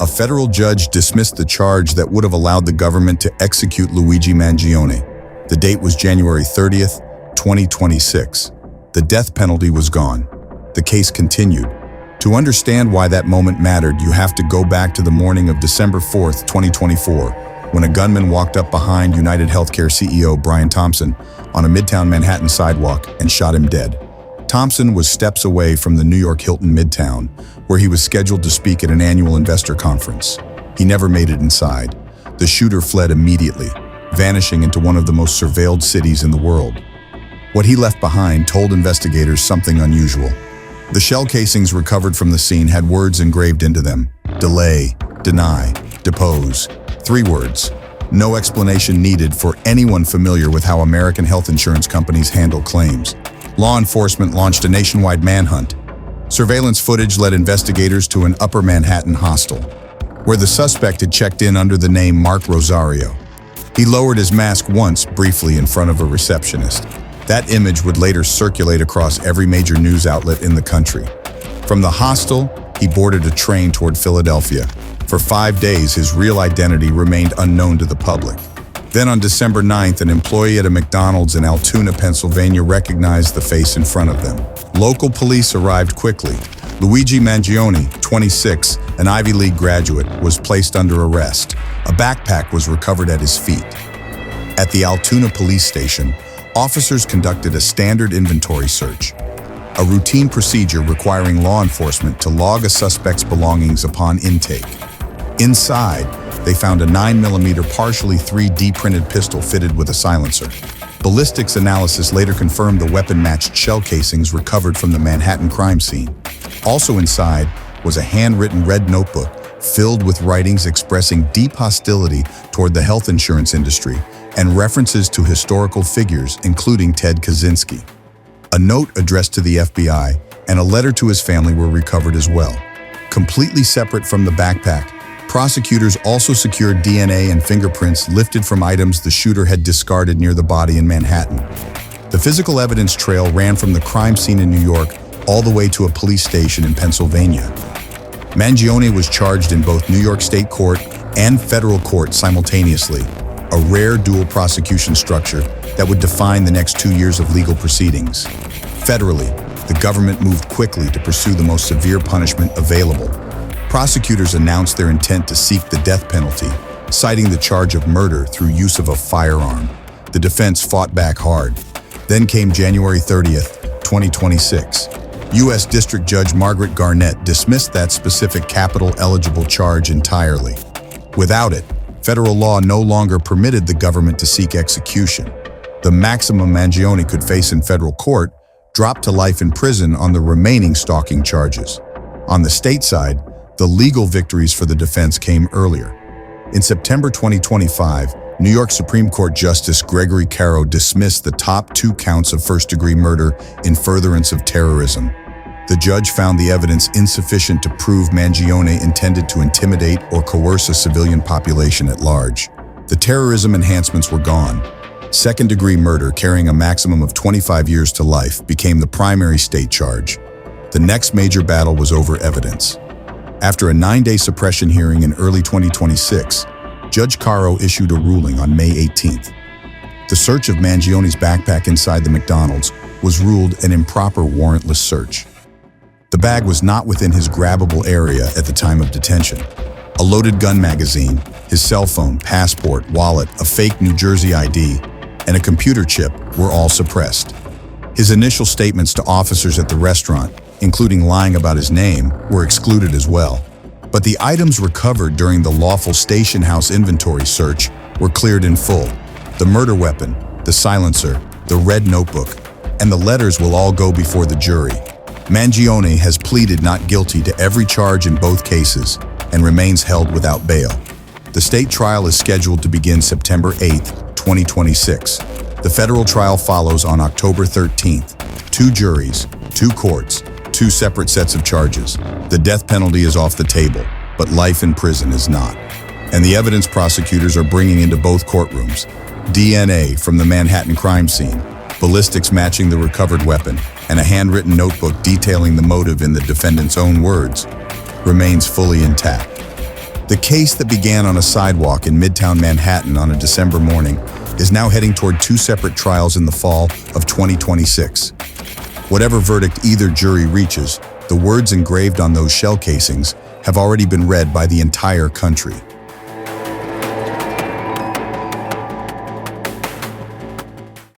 A federal judge dismissed the charge that would have allowed the government to execute Luigi Mangione. The date was January 30th, 2026. The death penalty was gone. The case continued. To understand why that moment mattered, you have to go back to the morning of December 4th, 2024, when a gunman walked up behind UnitedHealthcare CEO Brian Thompson on a Midtown Manhattan sidewalk and shot him dead. Thompson was steps away from the New York Hilton Midtown, where he was scheduled to speak at an annual investor conference. He never made it inside. The shooter fled immediately, vanishing into one of the most surveilled cities in the world. What he left behind told investigators something unusual. The shell casings recovered from the scene had words engraved into them: delay, deny, depose. 3 words. No explanation needed for anyone familiar with how American health insurance companies handle claims. Law enforcement launched a nationwide manhunt. Surveillance footage led investigators to an Upper Manhattan hostel, where the suspect had checked in under the name Mark Rosario. He lowered his mask once, briefly, in front of a receptionist. That image would later circulate across every major news outlet in the country. From the hostel, he boarded a train toward Philadelphia. For 5 days, his real identity remained unknown to the public. Then on December 9th, an employee at a McDonald's in Altoona, Pennsylvania recognized the face in front of them. Local police arrived quickly. Luigi Mangione, 26, an Ivy League graduate, was placed under arrest. A backpack was recovered at his feet. At the Altoona police station, officers conducted a standard inventory search, a routine procedure requiring law enforcement to log a suspect's belongings upon intake. Inside, they found a 9mm partially 3D printed pistol fitted with a silencer. Ballistics analysis later confirmed the weapon-matched shell casings recovered from the Manhattan crime scene. Also inside was a handwritten red notebook filled with writings expressing deep hostility toward the health insurance industry and references to historical figures, including Ted Kaczynski. A note addressed to the FBI and a letter to his family were recovered as well. Completely separate from the backpack, prosecutors also secured DNA and fingerprints lifted from items the shooter had discarded near the body in Manhattan. The physical evidence trail ran from the crime scene in New York all the way to a police station in Pennsylvania. Mangione was charged in both New York State Court and federal court simultaneously, a rare dual prosecution structure that would define the next 2 years of legal proceedings. Federally, the government moved quickly to pursue the most severe punishment available. Prosecutors announced their intent to seek the death penalty, citing the charge of murder through use of a firearm. The defense fought back hard. Then came January 30th, 2026. U.S. District Judge Margaret Garnett dismissed that specific capital-eligible charge entirely. Without it, federal law no longer permitted the government to seek execution. The maximum Mangione could face in federal court dropped to life in prison on the remaining stalking charges. On the state side, the legal victories for the defense came earlier. In September 2025, New York Supreme Court Justice Gregory Caro dismissed the top 2 counts of first-degree murder in furtherance of terrorism. The judge found the evidence insufficient to prove Mangione intended to intimidate or coerce a civilian population at large. The terrorism enhancements were gone. Second-degree murder, carrying a maximum of 25 years to life, became the primary state charge. The next major battle was over evidence. After a 9-day suppression hearing in early 2026, Judge Caro issued a ruling on May 18th. The search of Mangione's backpack inside the McDonald's was ruled an improper warrantless search. The bag was not within his grabbable area at the time of detention. A loaded gun magazine, his cell phone, passport, wallet, a fake New Jersey ID, and a computer chip were all suppressed. His initial statements to officers at the restaurant, including lying about his name, were excluded as well. But the items recovered during the lawful station house inventory search were cleared in full. The murder weapon, the silencer, the red notebook, and the letters will all go before the jury. Mangione has pleaded not guilty to every charge in both cases and remains held without bail. The state trial is scheduled to begin September 8, 2026. The federal trial follows on October 13th. 2 juries, 2 courts, 2 separate sets of charges. The death penalty is off the table, but life in prison is not. And the evidence prosecutors are bringing into both courtrooms: DNA from the Manhattan crime scene, ballistics matching the recovered weapon, and a handwritten notebook detailing the motive in the defendant's own words, remains fully intact. The case that began on a sidewalk in Midtown Manhattan on a December morning is now heading toward two separate trials in the fall of 2026. Whatever verdict either jury reaches, the words engraved on those shell casings have already been read by the entire country.